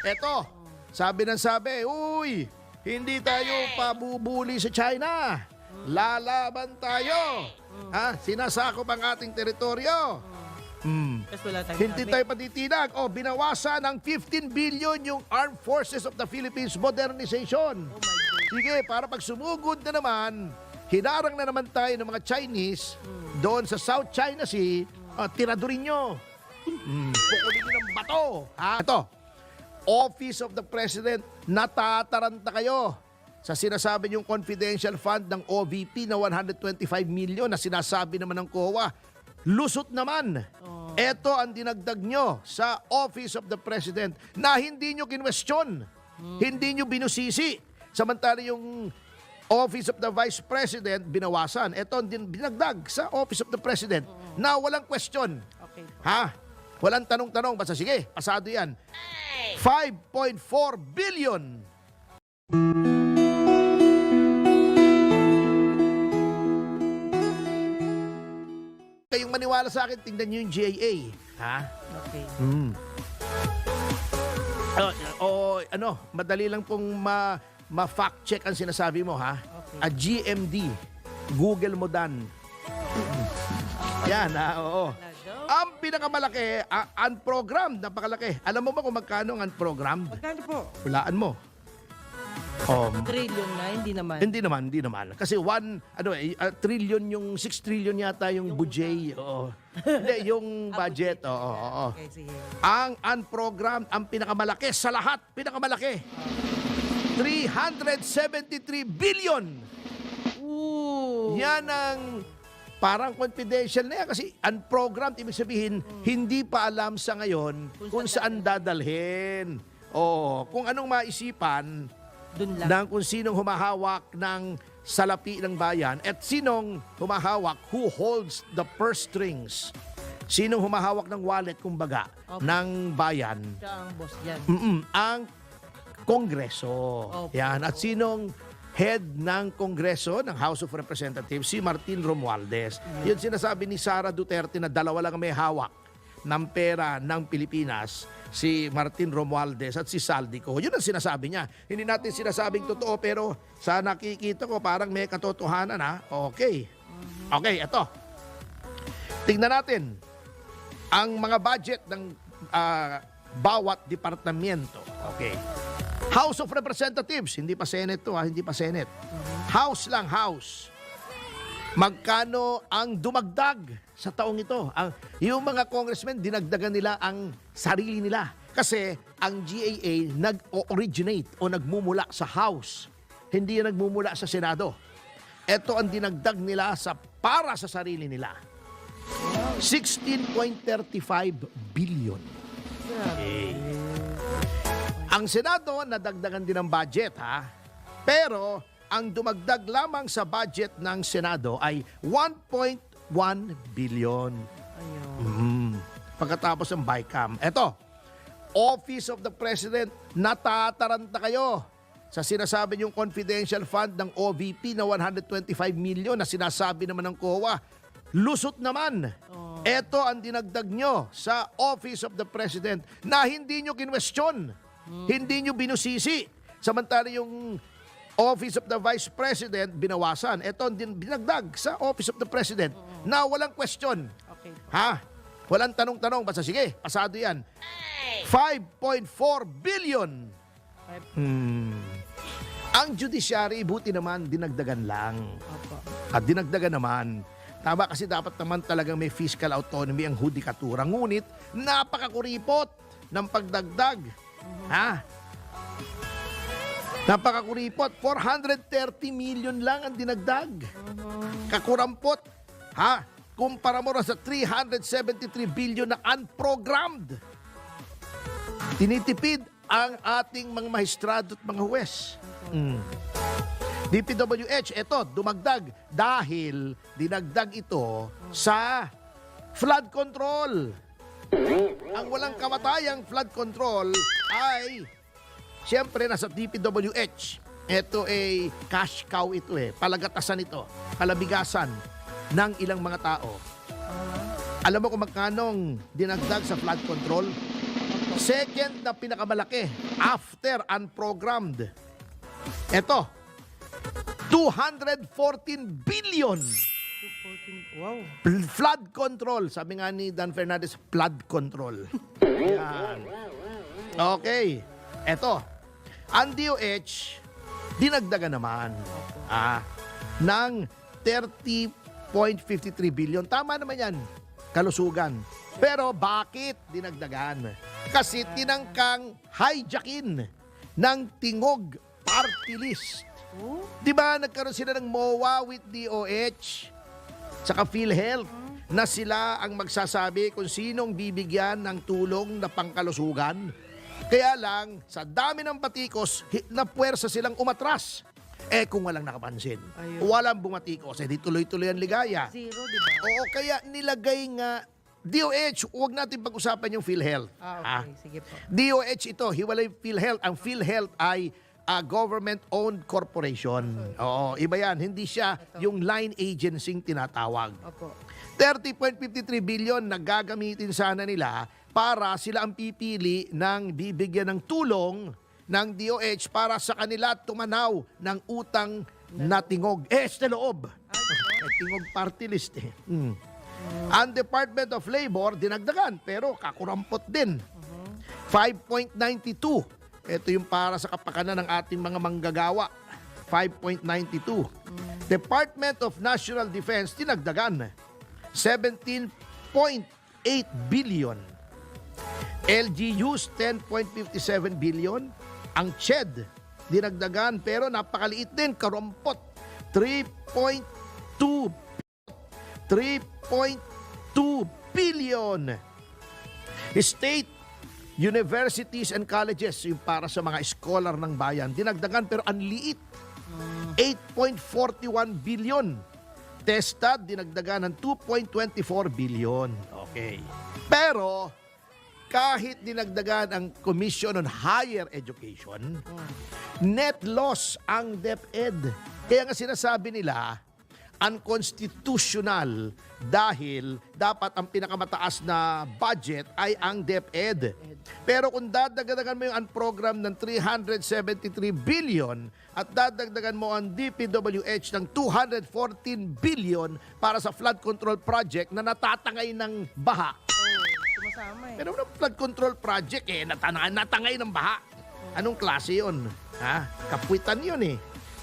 Eto, sabi ng sabi, uy, hindi tayo pabubuli sa China. Lalaban tayo. Ha? Sinasakop ang ating teritoryo. Tapos wala tayong Hindi sabi. tayo patitinag. O, binawasan ng 15 billion yung Armed Forces of the Philippines Modernization. Oh my God. Sige, para pag sumugod na naman, hinarang na naman tayo ng mga Chinese doon sa South China Sea, tiradurin nyo. Pukulin nyo ng bato. Ha? Ito, Office of the President, natataranta kayo sa sinasabi niyong confidential fund ng OVP na 125 million na sinasabi naman ng COA. Lusot naman. Ito ang dinagdag nyo sa Office of the President na hindi nyo kinwestiyon, hindi nyo binusisi. Samantala yung Office of the Vice President, binawasan. Ito ang dinagdag sa Office of the President na walang question. Okay. Ha? Walang tanong-tanong. Basta sige, pasado yan. 5.4 billion. Kayong maniwala sa akin, tingnan nyo yung GAA. Ha? Okay. Ano, madali lang pong ma-fact check ang sinasabi mo, ha? Okay. A GMD. Google mo dan. Yan, oo. Ang pinakamalaki, unprogrammed, napakalaki. Alam mo ba kung magkano ang unprogrammed? Magkano po? Hulaan mo. Trillion na, hindi naman. Hindi naman. Kasi trillion yung 6 trillion yata yung budget. Oo. Hindi, yung budget. Oo. Okay, sige. Ang unprogrammed, ang pinakamalaki sa lahat, pinakamalaki. 373 billion. Ooh. Yan ang parang confidential na yan kasi unprogrammed, ibig sabihin, hindi pa alam sa ngayon kung saan dadalhin. O kung anong maisipan Dun lang. ng kung sinong humahawak ng salapi ng bayan at sinong humahawak, who holds the purse strings. Sinong humahawak ng wallet, kumbaga, Okay. ng bayan. Siya ang boss dyan. Ang Kongreso. Okay. Yan. At sinong head ng Kongreso, ng House of Representatives, si Martin Romualdez. Yun sinasabi ni Sara Duterte na dalawa lang may hawak ng pera ng Pilipinas, si Martin Romualdez at si Saldico. Yun ang sinasabi niya. Hindi natin sinasabing totoo, pero sa nakikita ko parang may katotohanan, ha? Okay. Okay, eto. Tingnan natin ang mga budget ng bawat departamento. Okay. House of Representatives, hindi pa Senate to, hindi pa Senate. House lang, House. Magkano ang dumagdag sa taong ito? Yung mga congressmen, dinagdagan nila ang sarili nila. Kasi ang GAA nag-originate o nagmumula sa House. Hindi yan nagmumula sa Senado. Ito ang dinagdag nila para sa sarili nila. 16.35 billion. Okay. Ang Senado, nadagdagan din ng budget, ha? Pero ang dumagdag lamang sa budget ng Senado ay 1.1 billion. Ayun. Pagkatapos ng BICAM. Eto, Office of the President, natataranta kayo sa sinasabi niyong confidential fund ng OVP na 125 million na sinasabi naman ng COA. Lusot naman. Ito ang dinagdag nyo sa Office of the President na hindi nyo kinwestiyon. Hindi nyo binusisi. Samantala yung Office of the Vice President, binawasan. Ito ang dinagdag sa Office of the President na walang question. Okay. Ha? Walang tanong-tanong. Basta sige, pasado yan. 5.4 billion. Ang judiciary, buti naman, dinagdagan lang. Opo. At dinagdagan naman. Tama kasi dapat naman talagang may fiscal autonomy ang hudikatura. Ngunit, napakakuripot ng pagdagdag. Ha? Napakakuripot. 430 million lang ang dinagdag. Kakurampot. Ha? Kumpara mo na sa 373 billion na unprogrammed. Tinitipid ang ating mga maestrado at mga huwes. DPWH, ito, dumagdag dahil dinagdag ito sa flood control. Ang walang kamatayang flood control ay, siyempre, nasa DPWH. Ito ay cash cow ito palagatasan ito, palabigasan ng ilang mga tao. Alam mo kung magkanong dinagdag sa flood control? Second na pinakamalaki after unprogrammed. Ito, 214 billion. 214. Wow. Flood control. Sabi nga ni Dan Fernandez, flood control. Yan. Okay. Ito, ang DOH, dinagdagan naman ng 30.53 billion. Tama naman yan, kalusugan. Pero bakit dinagdagan? Kasi tinangkang hijackin ng Tingog Party List. Oh? Di ba nagkaroon sila ng MOA with DOH saka PhilHealth na sila ang magsasabi kung sinong bibigyan ng tulong na pangkalusugan? Kaya lang, sa dami ng batikos, napuwersa silang umatras. Eh kung walang nakapansin, Ayun. walang bumatikos, eh di tuloy-tuloy ang ligaya. Zero, di ba? Oo, kaya nilagay nga, DOH, huwag natin pag-usapan yung PhilHealth. Okay. Sige po. DOH ito, hiwalay PhilHealth. Ang PhilHealth ay government-owned corporation. Oo, iba yan. Hindi siya yung line agency tinatawag. Opo. 30.53 billion na gagamitin sana nila para sila ang pipili ng bibigyan ng tulong ng DOH para sa kanila tumanaw ng utang na tingog. Sa loob. Tingog party list eh. Ang Department of Labor, dinagdagan, pero kakurampot din. 5.92. Ito yung para sa kapakanan ng ating mga manggagawa. 5.92. Department of National Defense, dinagdagan. 17.8 billion. LGUs, 10.57 billion. Ang CHED, dinagdagan, pero napakaliit din, karumpot. 3.2 billion. State universities and colleges, yung para sa mga scholar ng bayan, dinagdagan pero ang liit. 8.41 billion. TESDAD, dinagdagan ng 2.24 billion. Okay. Pero, kahit dinagdagan ang Commission on Higher Education, net loss ang DepEd. Kaya nga sinasabi nila, unconstitutional dahil dapat ang pinakamataas na budget ay ang DepEd. Pero kung dadagdagan mo yung unprogram ng 373 billion at dadagdagan mo ang DPWH ng 214 billion para sa flood control project na natatangay ng baha. Sumasama eh. Pero ng flood control project natangay ng baha. Anong klase yun? Kapwitan yun eh.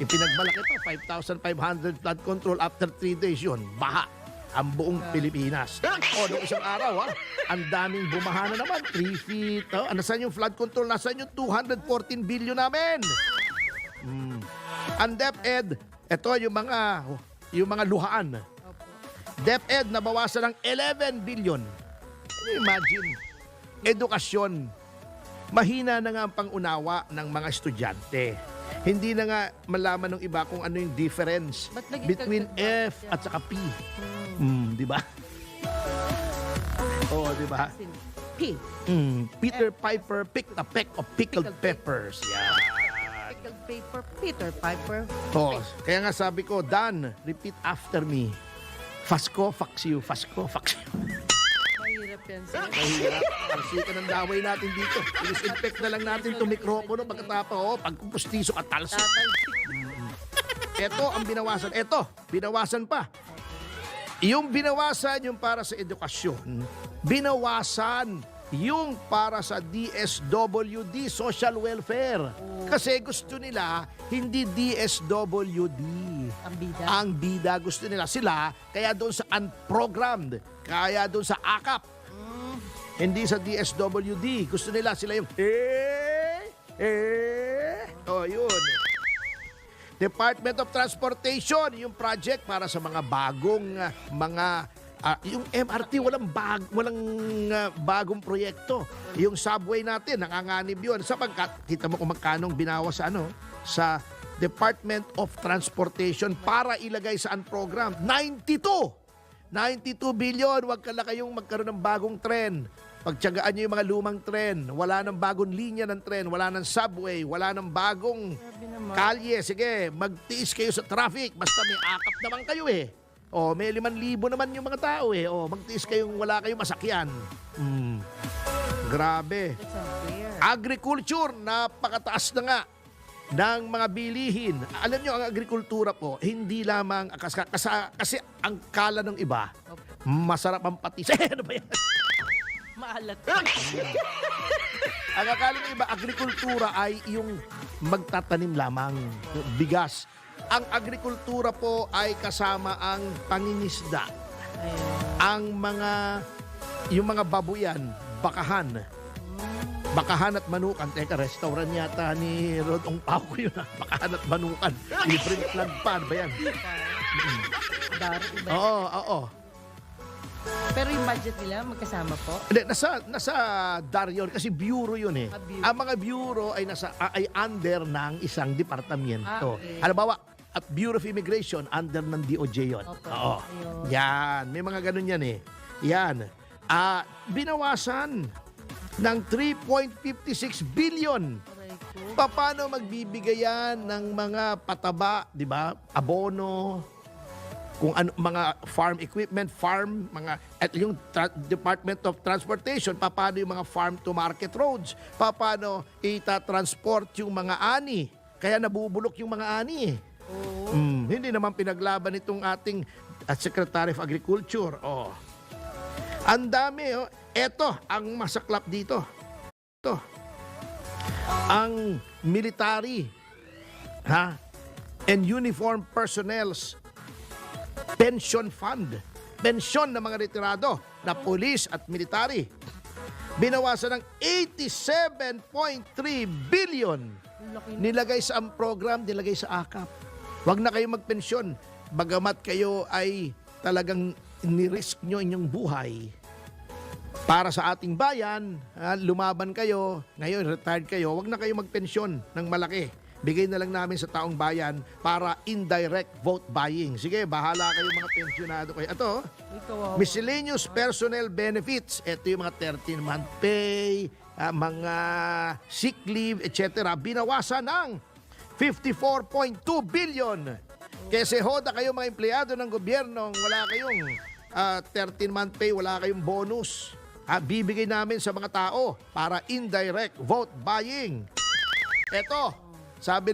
Ipinagmalaki pa, 5,500 flood control after 3 days yun. Baha ang buong Pilipinas. Noong isang araw, ang daming bumaha na naman. 3 feet. Nasaan yung flood control? Nasaan yung 214 billion namin? Ang DepEd, ito yung mga luhaan. Opo. DepEd nabawasan ng 11 billion. Imagine, edukasyon. Mahina na nga ang pangunawa ng mga estudyante. Hindi na nga malaman ng iba kung ano yung difference Ba't naging between dagdag F at saka P. Di ba? Oo, di ba? P. Peter Piper picked a peck of pickled Pickled peppers. Yeah. Pickled paper. Peter Piper. Kaya nga sabi ko, Dan, repeat after me. Fasko, fax you. Fasko, fax you. Mahirap yan, sir. Mahirap. Ang sika ng daway natin dito. I-disinfect na lang natin itong mikropono pagkatapos, pagkupustiso at talsik. Tatalsik. Ito ang binawasan. Ito, binawasan pa. Yung binawasan, yung para sa edukasyon, binawasan yung para sa DSWD, social welfare. Kasi gusto nila, hindi DSWD. Ang bida. Ang bida gusto nila sila, kaya doon sa unprogrammed, kaya doon sa AKAP. Hindi sa DSWD. Gusto nila sila yung yun. Department of Transportation, yung project para sa mga bagong yung MRT walang bagong proyekto. Yung subway natin nanganganib yun sapagkat kita mo kung magkanong binawas sa Department of Transportation para ilagay sa program. 92 billion. Wag ka na kayong magkaroon ng bagong tren. Pagtiyagaan nyo yung mga lumang tren. Wala nang bagong linya ng tren. Wala nang subway. Wala nang bagong kalye. Sige, magtiis kayo sa traffic. Basta may akap naman kayo eh. May 5,000 naman yung mga tao eh. Magtiis kayong wala kayong masakyan. Grabe. That's unfair. Agriculture, napakataas na nga ng mga bilihin. Alam nyo, ang agrikultura po, hindi lamang, kasi ang kala ng iba, Opo. masarap ang patis. Ano ba yan? Maalat. Ang akala ng iba, agrikultura ay yung magtatanim lamang, bigas. Ang agrikultura po ay kasama ang pangingisda, ang yung mga babuyan, bakahan at manukan. Teka, restaurant yata ni Rodong Pao ko yun. Bakahan at manukan. Libreng plagpan ba yan? Dar, iba. Oo. Pero yung budget nila, magkasama po? Hindi, nasa DAR yun kasi bureau yun eh. Bureau. Ang mga bureau ay under ng isang departamento. Okay. Halimbawa, at Bureau of Immigration, under ng DOJ yun. Opo. Oo. Ayun. Yan. May mga ganun yan eh. Yan. Binawasan ng 3.56 billion. Aray ko. Paano magbibigay yan ng mga pataba, di ba? Abono, kung ano, mga farm equipment, at yung Department of Transportation, paano yung mga farm to market roads, paano itatransport yung mga ani. Kaya nabubulok yung mga ani eh. Oo. Hindi naman pinaglaban itong ating Secretary of Agriculture. Oh. Ang dami. Oh. Eto, ang masaklap dito. Ito. Ang military and uniform personnel's pension fund. Pensyon ng mga retirado na pulis at military. Binawasan ng 87.3 billion. Laki na. Nilagay sa ang program, nilagay sa AKAP. Huwag na kayo magpensyon. Bagamat kayo ay talagang nirisk nyo inyong buhay para sa ating bayan, lumaban kayo, ngayon retired kayo, huwag na kayo magpensyon ng malaki. Bigay na lang namin sa taong bayan para indirect vote buying. Sige, bahala kayo mga pensyonado kayo. Ito, Ikaw, miscellaneous personnel benefits. Ito yung mga 13-month pay, mga sick leave, etc. Binawasan ng 54.2 billion. Kasi hoda kayo mga empleyado ng gobyerno, wala kayong 13-month pay, wala kayong bonus. Bibigay namin sa mga tao para indirect vote buying. Eto, sabi,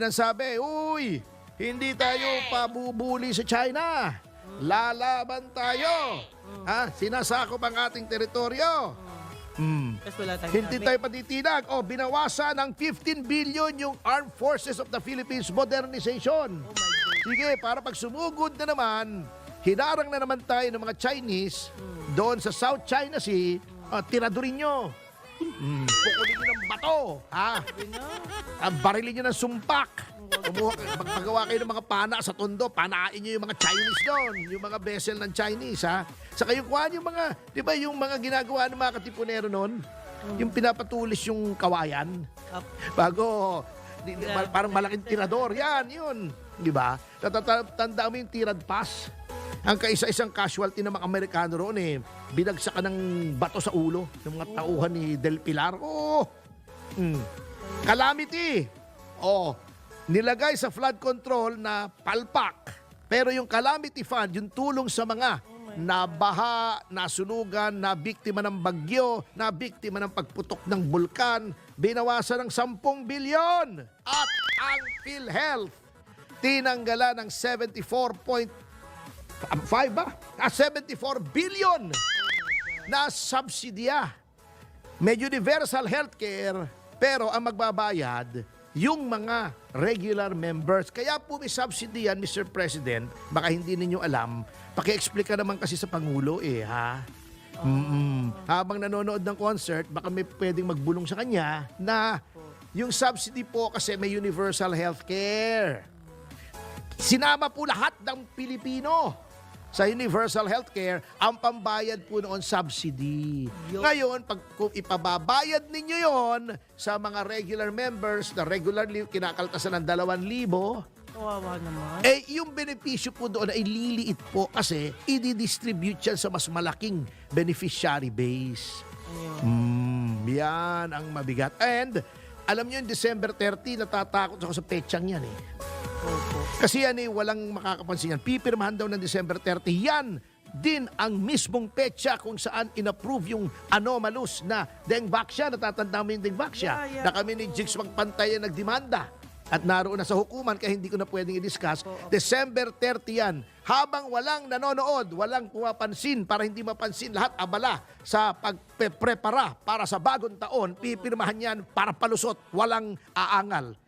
uy, hindi tayo pabubuli sa China. Lalaban tayo. Sinasakop ang ating teritoryo. Tapos wala tayong Hindi gamit. tayo patitinag. Binawasan ng 15 billion yung Armed Forces of the Philippines Modernization. Oh my God. Sige, para pag sumugod na naman, hinarang na naman tayo ng mga Chinese doon sa South China Sea, tiradurin nyo. Pukulin nyo ng bato. Barilin nyo ng sumpak. Magpagawa kayo ng mga pana sa tondo, panain nyo yung mga Chinese doon, yung mga vessel ng Chinese, Saka yung kuhaan yung mga, di ba yung mga ginagawa ng mga katipunero noon, yung pinapatulis yung kawayan, bago, parang malaking tirador, yan, yun. Di ba? Tandaan mo yung tirad pass. Ang kaisa-isang casualty ng mga Amerikano roon binagsakan ng bato sa ulo ng mga tauhan ni Del Pilar. Calamity. Nilagay sa flood control na palpak. Pero yung calamity fund, yung tulong sa mga nabaha, nasunugan, nabiktima ng bagyo, nabiktima ng pagputok ng bulkan, binawasan ng 10 bilyon. At ang PhilHealth, tinanggalan ng 74 billion na subsidiya. May universal healthcare, pero ang magbabayad, yung mga regular members. Kaya po may subsidy yan, Mr. President. Baka hindi ninyo alam. Paki-explain ka naman kasi sa Pangulo Habang nanonood ng concert, baka may pwedeng magbulong sa kanya na yung subsidy po kasi may universal healthcare. Sinama po lahat ng Pilipino sa universal healthcare, ang pambayad po noon subsidy. Ngayon, kung ipababayad ninyo yon sa mga regular members na regularly kinakaltasan ng 2,000, Kawawa naman. yung benepisyo po doon ay liliit po kasi i-distribute yan sa mas malaking beneficiary base. Yan ang mabigat. And alam nyo, yung December 30, natatakot ako sa petsang yan Kasi yan walang makakapansin yan. Pipirmahan daw ng December 30. Yan, din ang mismong petsa kung saan inapprove yung anomalous na Dengbaksya. Natatanda mo yung Dengbaksya? Yeah. Na kami ni Jigs Magpantay ang nagdemanda. At naroon na sa hukuman kaya hindi ko na pwedeng i-discuss. December 30 yan. Habang walang nanonood, walang pumapansin para hindi mapansin lahat abala sa pagprepara para sa bagong taon, pipirmahan yan para palusot, walang aangal.